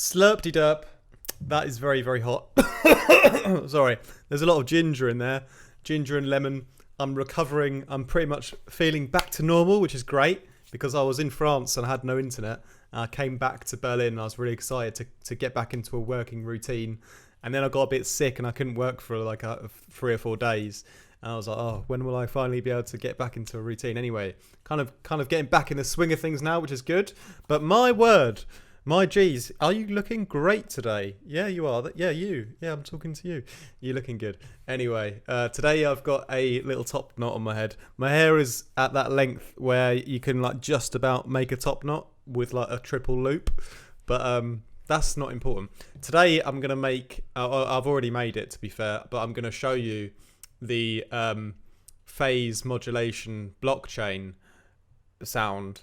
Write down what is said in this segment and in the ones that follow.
Slurpty-derp. That is very, very hot. Sorry. There's a lot of ginger in there. Ginger and lemon. I'm recovering. I'm pretty much feeling back to normal, which is great because I was in France and I had no internet. I came back to Berlin and I was really excited to get back into a working routine. And then I got a bit sick and I couldn't work for like 3 or 4 days. And I was like, oh, when will I finally be able to get back into a routine? Anyway, kind of getting back in the swing of things now, which is good. But my word, my G's, are you looking great today? Yeah, you are. Yeah, you. Yeah, I'm talking to you. You're looking good. Anyway, today I've got a little top knot on my head. My hair is at that length where you can like just about make a top knot with like a triple loop. But that's not important. Today I'm going to make, I've already made it to be fair, but I'm going to show you the phase modulation blockchain sound.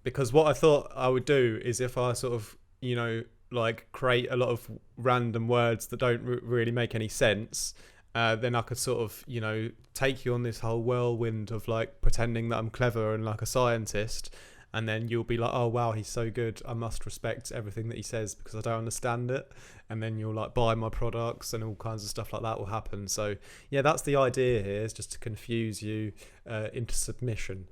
Because what I thought I would do is if I sort of, like create a lot of random words that don't really make any sense, then I could sort of, take you on this whole whirlwind of like pretending that I'm clever and like a scientist. And then you'll be like, oh, wow, he's so good. I must respect everything that he says because I don't understand it. And then you'll like buy my products and all kinds of stuff like that will happen. So, yeah, that's the idea here, is just to confuse you into submission.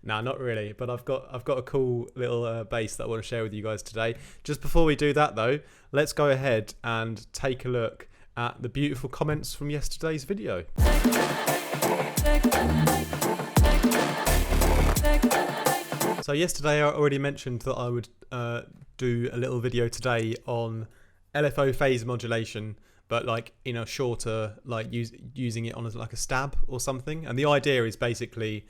No, not really. But I've got a cool little bass that I want to share with you guys today. Just before we do that, though, let's go ahead and take a look at the beautiful comments from yesterday's video. So yesterday I already mentioned that I would do a little video today on LFO phase modulation, but like in a shorter, like using it on as like a stab or something. And the idea is basically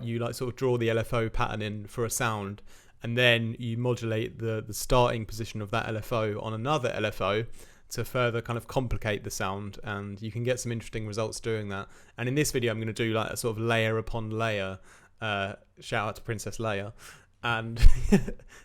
you like sort of draw the LFO pattern in for a sound, and then you modulate the starting position of that LFO on another LFO to further kind of complicate the sound, and you can get some interesting results doing that. And in this video I'm going to do like a sort of layer upon layer. Shout out to Princess Leia, and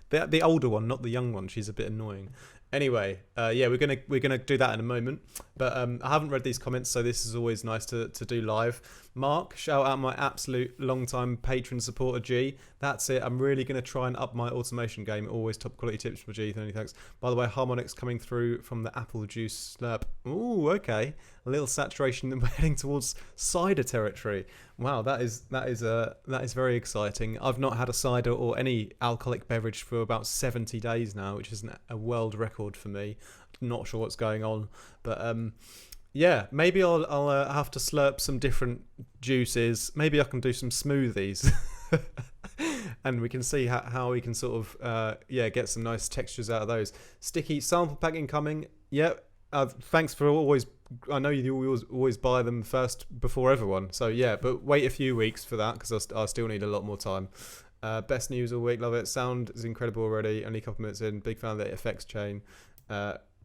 the older one, not the young one. She's a bit annoying. Anyway, yeah, we're gonna do that in a moment. But I haven't read these comments, so this is always nice to do live. Mark, shout out my absolute long-time patron supporter G. That's it. I'm really gonna try and up my automation game. Always top quality tips for G. Many thanks. By the way, harmonics coming through from the apple juice slurp. Ooh, okay. A little saturation, and we're heading towards cider territory. Wow, that is very exciting. I've not had a cider or any alcoholic beverage for about 70 days now, which is a world record for me. Not sure what's going on, but yeah, maybe I'll have to slurp some different juices. Maybe I can do some smoothies, and we can see how we can sort of get some nice textures out of those. Sticky sample pack incoming. Yep. Thanks for always. I know you always buy them first before everyone. So yeah, but wait a few weeks for that because I still need a lot more time. Best news all week. Love it. Sound is incredible already. Only a couple minutes in. Big fan of the effects chain.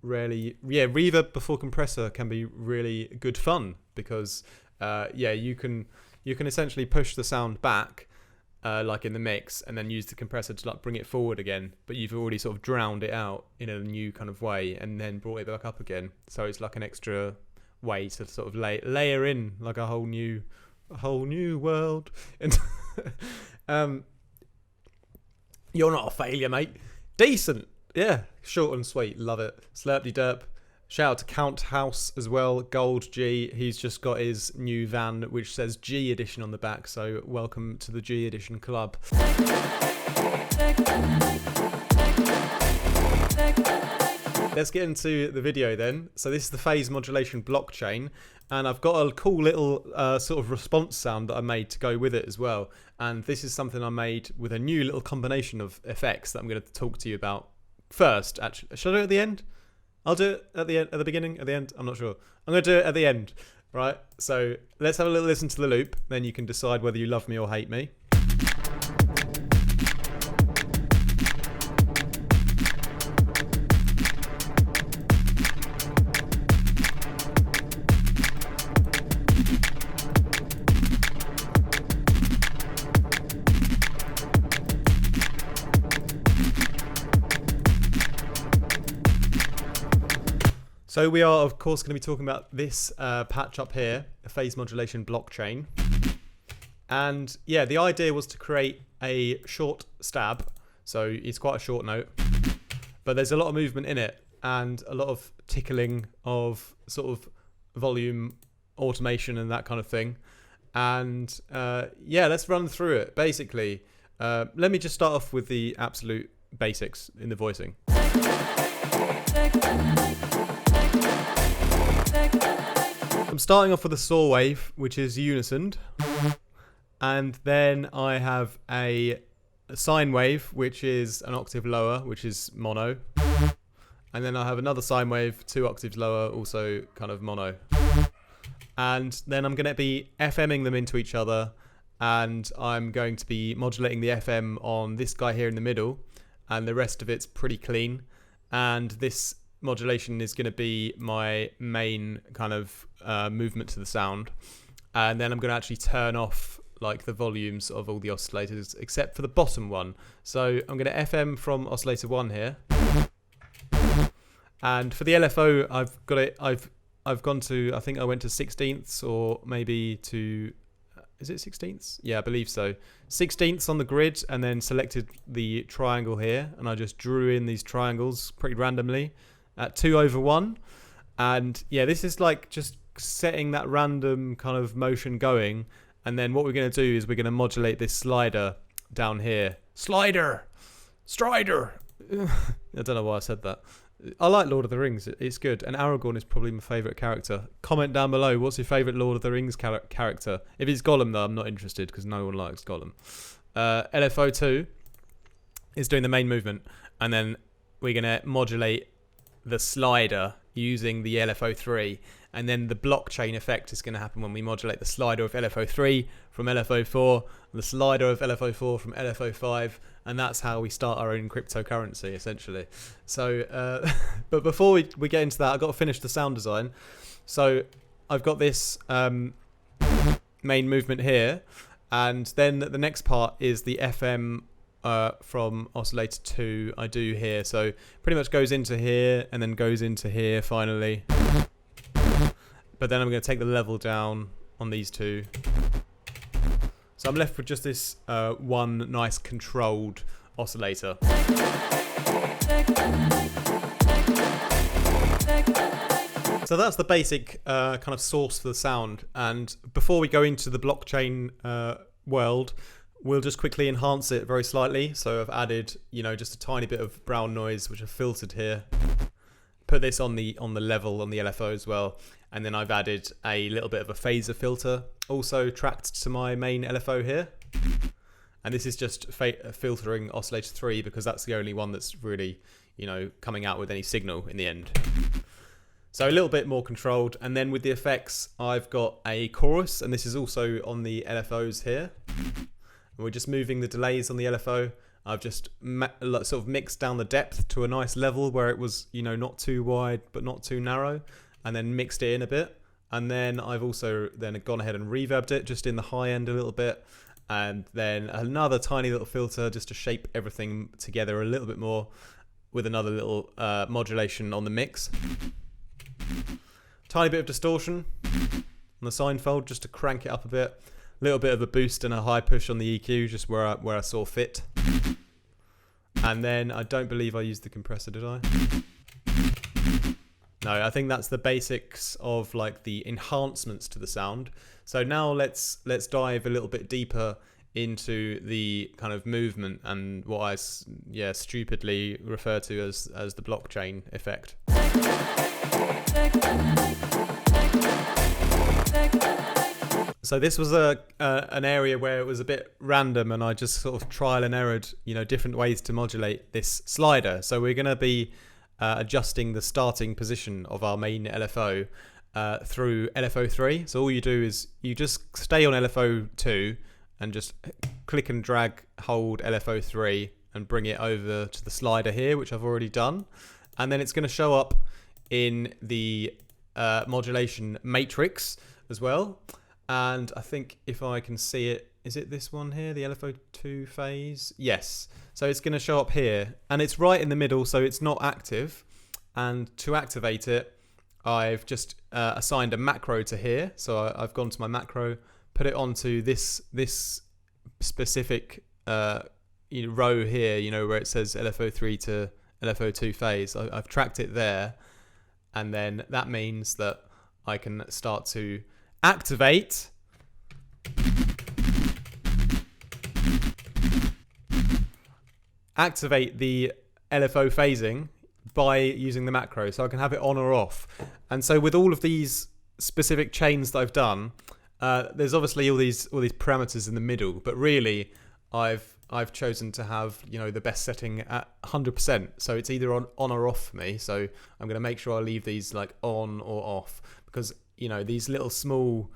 Reverb before compressor can be really good fun because you can essentially push the sound back. Like in the mix, and then use the compressor to like bring it forward again, but you've already sort of drowned it out in a new kind of way and then brought it back up again, so it's like an extra way to sort of layer in like a whole new world. And you're not a failure, mate. Decent. Yeah, short and sweet. Love it. Slurpty derp. Shout out to Count House as well, Gold G. He's just got his new van which says G Edition on the back, so welcome to the G Edition club. Let's get into the video then. So this is the phase modulation blockchain, and I've got a cool little sort of response sound that I made to go with it as well. And this is something I made with a new little combination of effects that I'm going to talk to you about first. Actually, should I do it at the end? I'll do it at the end, at the beginning, at the end. I'm not sure. I'm going to do it at the end, right? So let's have a little listen to the loop. Then you can decide whether you love me or hate me. So we are, of course, going to be talking about this patch up here, a phase modulation blockchain. And yeah, the idea was to create a short stab. So it's quite a short note, but there's a lot of movement in it and a lot of tickling of sort of volume automation and that kind of thing. And yeah, let's run through it. Basically, let me just start off with the absolute basics in the voicing. I'm starting off with a saw wave, which is unisoned, and then I have a sine wave, which is an octave lower, which is mono, and then I have another sine wave 2 octaves lower, also kind of mono, and then I'm going to be FMing them into each other, and I'm going to be modulating the FM on this guy here in the middle, and the rest of it's pretty clean, and this modulation is going to be my main kind of movement to the sound, and then I'm going to actually turn off like the volumes of all the oscillators except for the bottom one. So I'm going to FM from oscillator 1 here, and for the LFO I've got it, I've gone to, I think I went to 16ths or maybe to, is it 16ths? Yeah, I believe so. 16ths on the grid, and then selected the triangle here, and I just drew in these triangles pretty randomly at 2/1. And yeah, this is like just setting that random kind of motion going. And then what we're going to do is we're going to modulate this slider down here. Strider. I don't know why I said that. I like Lord of the Rings. It's good. And Aragorn is probably my favourite character. Comment down below, what's your favourite Lord of the Rings character? If it's Gollum, though, I'm not interested because no one likes Gollum. LFO2 is doing the main movement. And then we're going to modulate the slider using the LFO3, and then the blockchain effect is going to happen when we modulate the slider of LFO3 from LFO4, the slider of LFO4 from LFO5, and that's how we start our own cryptocurrency essentially. So but before we get into that, I've got to finish the sound design. So I've got this main movement here, and then the next part is the FM from oscillator 2 I do here. So pretty much goes into here and then goes into here finally. But then I'm going to take the level down on these two. So I'm left with just this one nice controlled oscillator. So that's the basic kind of source for the sound. And before we go into the blockchain world, we'll just quickly enhance it very slightly. So I've added, just a tiny bit of brown noise, which I've filtered here. Put this on the level on the LFO as well. And then I've added a little bit of a phaser filter, also tracked to my main LFO here. And this is just filtering oscillator 3 because that's the only one that's really, coming out with any signal in the end. So a little bit more controlled. And then with the effects, I've got a chorus, and this is also on the LFOs here. And we're just moving the delays on the LFO. I've just sort of mixed down the depth to a nice level where it was, not too wide but not too narrow, and then mixed it in a bit. And then I've also then gone ahead and reverbed it just in the high end a little bit, and then another tiny little filter just to shape everything together a little bit more with another little modulation on the mix. Tiny bit of distortion on the sine fold just to crank it up a bit. Little bit of a boost and a high push on the EQ, just where I saw fit. And then I don't believe I used the compressor, did I? No, I think that's the basics of like the enhancements to the sound. So now let's dive a little bit deeper into the kind of movement and what I stupidly refer to as the blockchain effect. So this was an area where it was a bit random, and I just sort of trial and errored, different ways to modulate this slider. So we're going to be adjusting the starting position of our main LFO through LFO3. So all you do is you just stay on LFO2 and just click and drag, hold LFO3 and bring it over to the slider here, which I've already done. And then it's going to show up in the modulation matrix as well. And I think if I can see it, is it this one here, the LFO2 phase? Yes. So it's going to show up here, and it's right in the middle, so it's not active. And to activate it, I've just assigned a macro to here. So I've gone to my macro, put it onto this specific row here, where it says LFO3 to LFO2 phase. I've tracked it there, and then that means that I can start to activate the LFO phasing by using the macro, so I can have it on or off. And so with all of these specific chains that I've done, there's obviously all these parameters in the middle, but really I've chosen to have the best setting at 100%. So it's either on or off for me. So I'm going to make sure I leave these like on or off, because these little small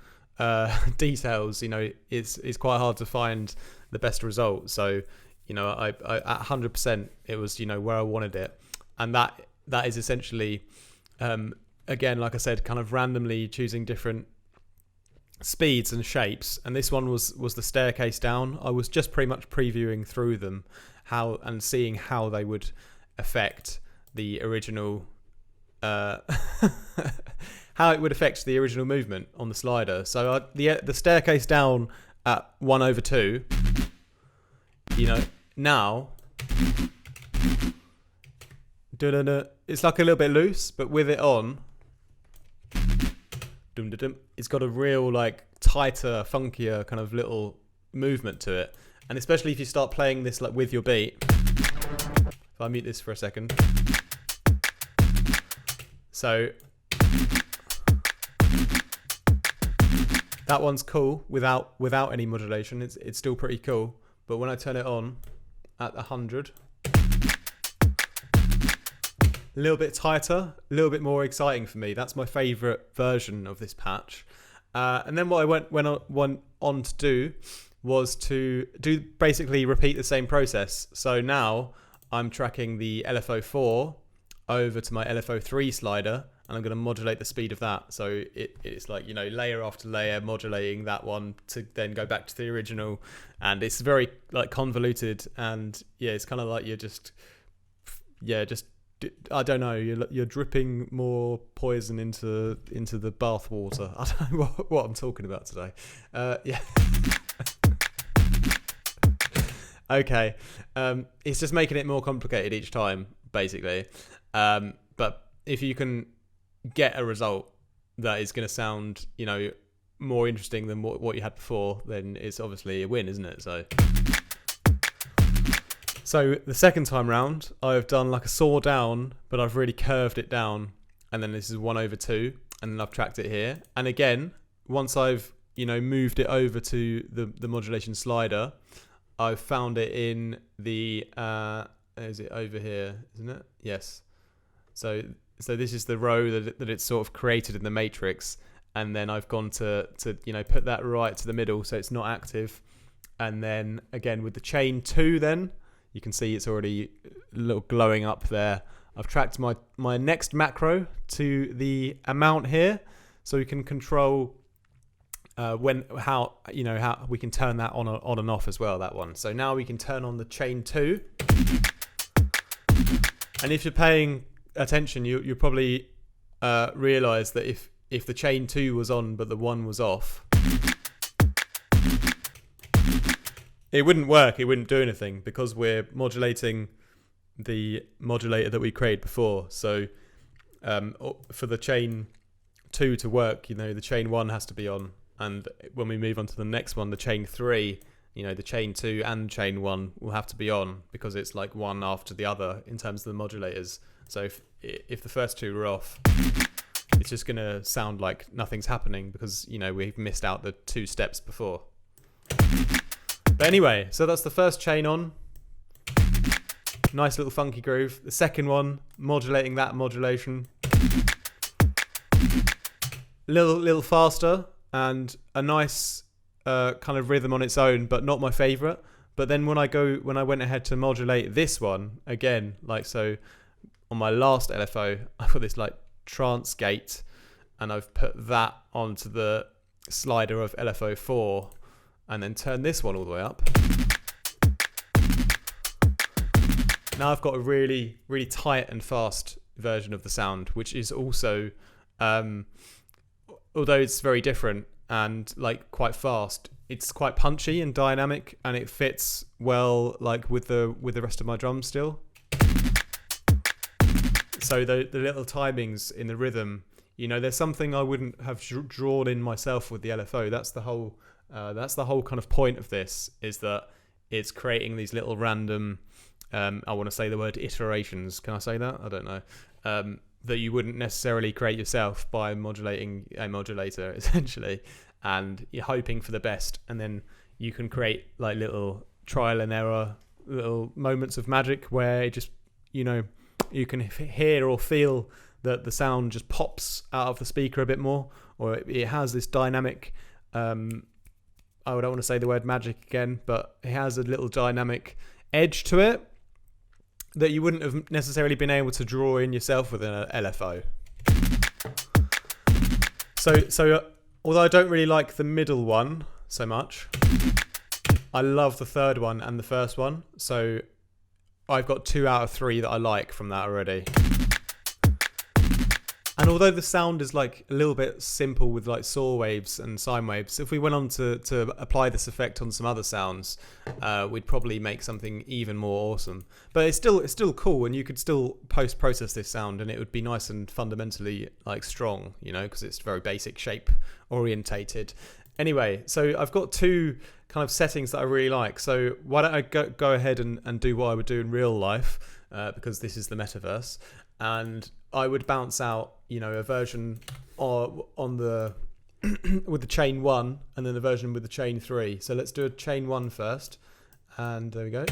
details, it's quite hard to find the best result. So I at 100% it was where I wanted it, and that is essentially again, like I said, kind of randomly choosing different speeds and shapes. And this one was the staircase down. I was just pretty much previewing through them and seeing how they would affect the original how it would affect the original movement on the slider. So the staircase down at 1/2, now it's like a little bit loose, but with it on, it's got a real like tighter, funkier kind of little movement to it. And especially if you start playing this like with your beat. If I mute this for a second. So that one's cool without any modulation. It's still pretty cool. But when I turn it on at 100, a little bit tighter, a little bit more exciting for me. That's my favourite version of this patch. And then what I went on to do was to basically repeat the same process. So now I'm tracking the LFO4 over to my LFO3 slider, and I'm going to modulate the speed of that. So it's like, layer after layer, modulating that one to then go back to the original. And it's very like convoluted, and it's kind of like you're just I don't know, you're dripping more poison into the bath water. I don't know what I'm talking about today. Okay. It's just making it more complicated each time, basically. But if you can get a result that is going to sound, more interesting than what you had before, then it's obviously a win, isn't it? So the second time round, I've done like a saw down, but I've really curved it down. And then this is 1/2, and then I've tracked it here. And again, once I've, moved it over to the modulation slider, I've found it in the, is it over here, isn't it? Yes. So this is the row that it's sort of created in the matrix. And then I've gone to put that right to the middle so it's not active. And then again with the chain 2 then, you can see it's already a little glowing up there. I've tracked my next macro to the amount here, so we can control how we can turn that on and off as well, that one. So now we can turn on the chain 2. And if you're paying attention, you probably realise that if the chain 2 was on but the 1 was off, it wouldn't work, it wouldn't do anything, because we're modulating the modulator that we created before. So for the chain 2 to work, the chain 1 has to be on. And when we move on to the next one, the chain 3, the chain 2 and chain 1 will have to be on, because it's like one after the other in terms of the modulators. So if the first 2 were off, it's just going to sound like nothing's happening, because, we've missed out the 2 steps before. But anyway, so that's the first chain on. Nice little funky groove. The second one, modulating that modulation. Little faster, and a nice kind of rhythm on its own, but not my favourite. But then when I went ahead to modulate this one, again, like so, on my last LFO, I've got this like trance gate, and I've put that onto the slider of LFO4, and then turn this one all the way up. Now I've got a really, really tight and fast version of the sound, which is also, although it's very different and like quite fast, it's quite punchy and dynamic, and it fits well like with the rest of my drums still. So the little timings in the rhythm, you know, there's something I wouldn't have drawn in myself with the LFO. That's the whole kind of point of this, is that it's creating these little random, I want to say the word iterations. Can I say that? I don't know. That you wouldn't necessarily create yourself by modulating a modulator, essentially, and you're hoping for the best, and then you can create like little trial and error, little moments of magic where it just, you know, you can hear or feel that the sound just pops out of the speaker a bit more, or it has this dynamic, I don't want to say the word magic again, but it has a little dynamic edge to it that you wouldn't have necessarily been able to draw in yourself with an LFO. So although I don't really like the middle one so much, I love the third one and the first one. So I've got 2 out of 3 that I like from that already. And although the sound is like a little bit simple with like saw waves and sine waves, if we went on to apply this effect on some other sounds, we'd probably make something even more awesome. But it's still cool, and you could still post-process this sound, and it would be nice and fundamentally like strong, you know, because it's very basic shape orientated. Anyway, so I've got 2 kind of settings that I really like. So why don't I go ahead and do what I would do in real life, because this is the metaverse, and I would bounce out, you know, a version on the with the chain 1, and then the version with the chain 3. So let's do a chain 1 first, and there we go.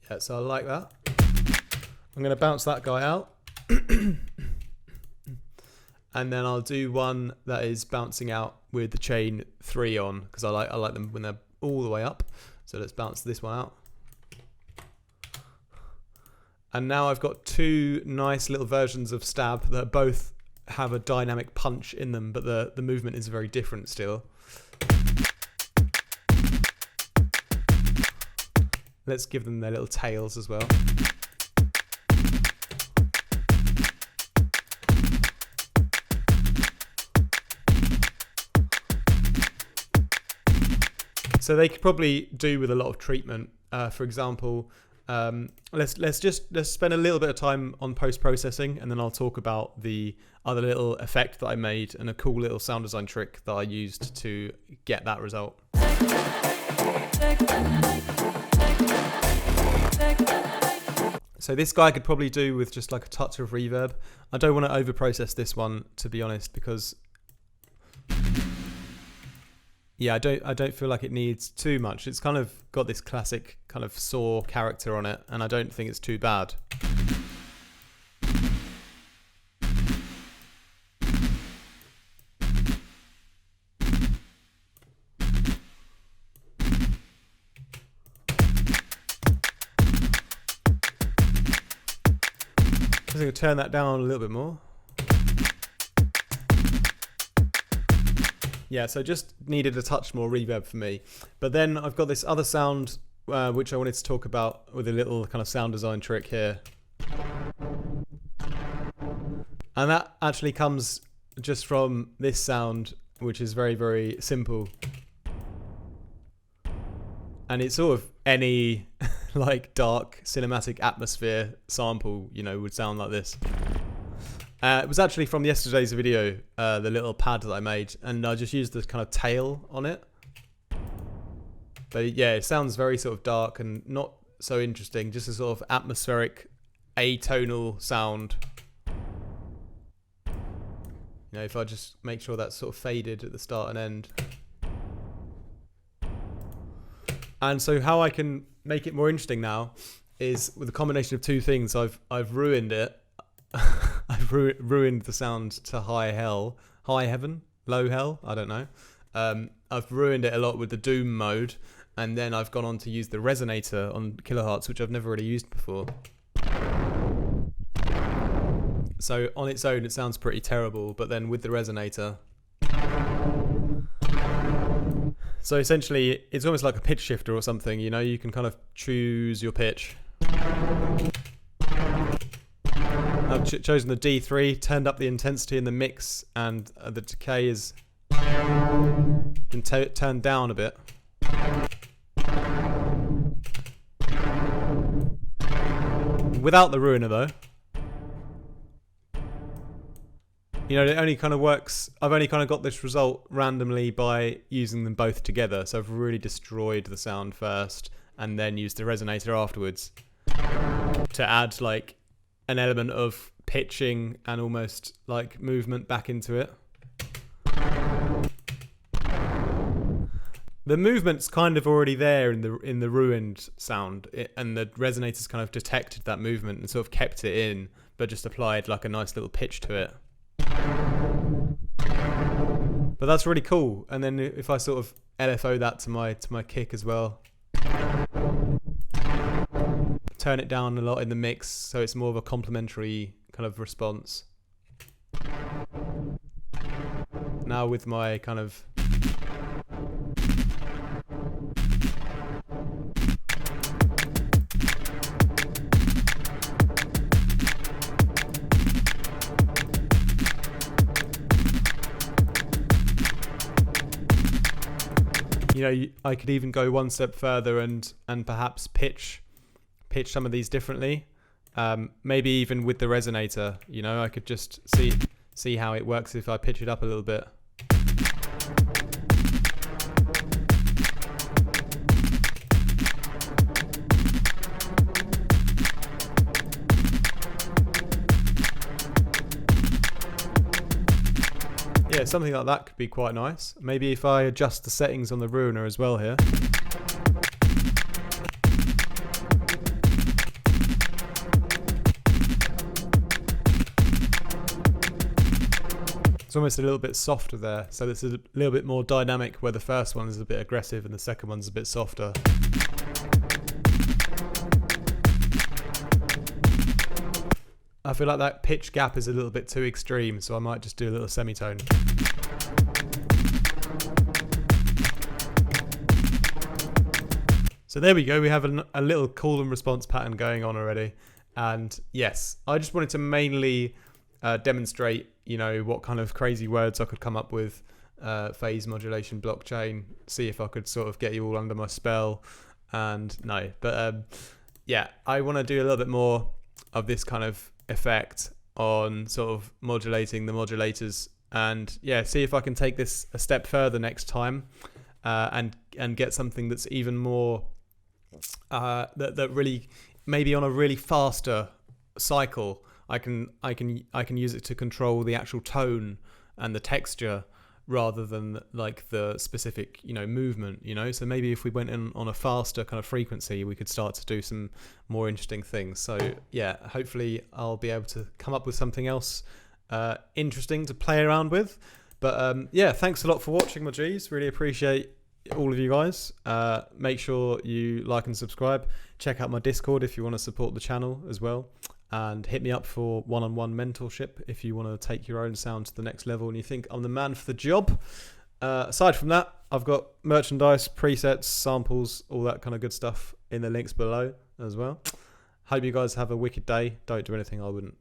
Yeah, so I like that. I'm going to bounce that guy out. And then I'll do one that is bouncing out with the chain 3 on, because I like them when they're all the way up. So let's bounce this one out. And now I've got 2 nice little versions of stab that both have a dynamic punch in them, but the movement is very different still. Let's give them their little tails as well. So they could probably do with a lot of treatment. For example, let's spend a little bit of time on post-processing, and then I'll talk about the other little effect that I made and a cool little sound design trick that I used to get that result. So this guy could probably do with just like a touch of reverb. I don't want to over-process this one, to be honest, because yeah, I don't feel like it needs too much. It's kind of got this classic kind of saw character on it, and I don't think it's too bad. I'm going to turn that down a little bit more. Yeah, so just needed a touch more reverb for me. But then I've got this other sound which I wanted to talk about with a little kind of sound design trick here. And that actually comes just from this sound, which is very, very simple. And it's sort of any like dark cinematic atmosphere sample, you know, would sound like this. It was actually from yesterday's video, the little pad that I made, and I just used this kind of tail on it. But yeah, it sounds very sort of dark and not so interesting, just a sort of atmospheric, atonal sound. You know, if I just make sure that's sort of faded at the start and end. And so how I can make it more interesting now is with a combination of 2 things. I've ruined it. I've ruined the sound to high heaven, low hell, I don't know. I've ruined it a lot with the doom mode, and then I've gone on to use the resonator on kilohertz, which I've never really used before. So on its own it sounds pretty terrible, but then with the resonator, so essentially it's almost like a pitch shifter or something, you know, you can kind of choose your pitch. I've chosen the D3, turned up the intensity in the mix, and the decay is Can turn down a bit. Without the ruiner though. You know, it only kind of works. I've only kind of got this result randomly by using them both together. So I've really destroyed the sound first and then used the resonator afterwards to add like an element of pitching and almost like movement back into it. The movement's kind of already there in the ruined sound, and the resonator's kind of detected that movement and sort of kept it in, but just applied like a nice little pitch to it. But that's really cool. And then if I sort of LFO that to my kick as well, turn it down a lot in the mix so it's more of a complementary kind of response. Now with my kind of you know, I could even go one step further and perhaps pitch some of these differently. Maybe even with the resonator, you know, I could just see how it works if I pitch it up a little bit. Yeah, something like that could be quite nice. Maybe if I adjust the settings on the ruiner as well here. It's almost a little bit softer there, so it's a little bit more dynamic where the first one is a bit aggressive and the second one's a bit softer. I feel like that pitch gap is a little bit too extreme, so I might just do a little semitone. So there we go, we have a little call and response pattern going on already. And yes, I just wanted to mainly demonstrate, you know, what kind of crazy words I could come up with, phase modulation, blockchain, see if I could sort of get you all under my spell. And no, but yeah, I want to do a little bit more of this kind of effect on sort of modulating the modulators, and yeah, see if I can take this a step further next time, and get something that's even more that really maybe on a really faster cycle. I can use it to control the actual tone and the texture rather than like the specific, you know, movement, you know. So maybe if we went in on a faster kind of frequency, we could start to do some more interesting things. So yeah, hopefully I'll be able to come up with something else interesting to play around with. But yeah, thanks a lot for watching, my G's. Really appreciate all of you guys. Make sure you like and subscribe. Check out my Discord if you want to support the channel as well. And hit me up for one-on-one mentorship if you want to take your own sound to the next level and you think I'm the man for the job. Aside from that, I've got merchandise, presets, samples, all that kind of good stuff in the links below as well. Hope you guys have a wicked day. Don't do anything I wouldn't.